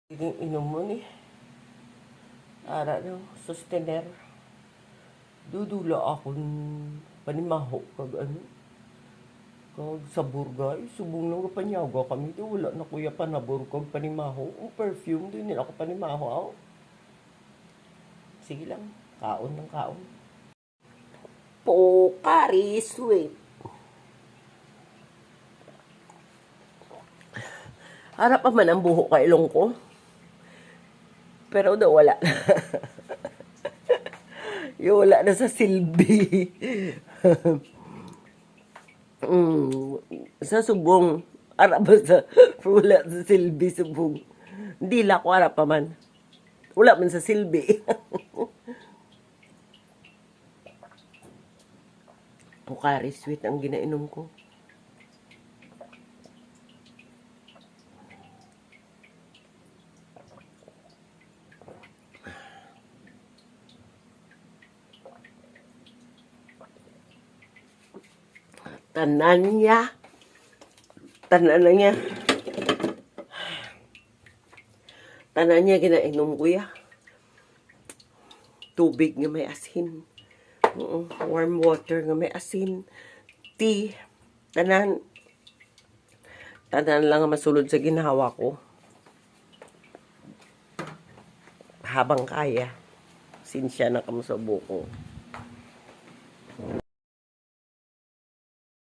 Inom mo ni. Ara no, sustener. Dudula akong panimaho kag ano. Kag sa burgay, subong lang panyaga kami. Di wala na kuya panabor kag panimaho. Ang perfume din nila ako panimaho. Aw. Sige lang, kaon ng kaon. Pokari sweet. Harap pa man ang buhok ka ilong ko. Pero daw wala na. Yung wala na sa silbi. Sa subong. Harap ba sa wala sa silbi subong. Hindi la ko harap pa man. Wala man sa silbi. Pocari sweet ang ginainom ko. Tanan niya. Tanan niya. Tanan niya ginainom ko ya. Tubig nga may asin. Warm water nga may asin. Tea. Tanan. Tanan lang nga masulod sa ginawa ko. Habang kaya. Sinsya na kamo sa buko.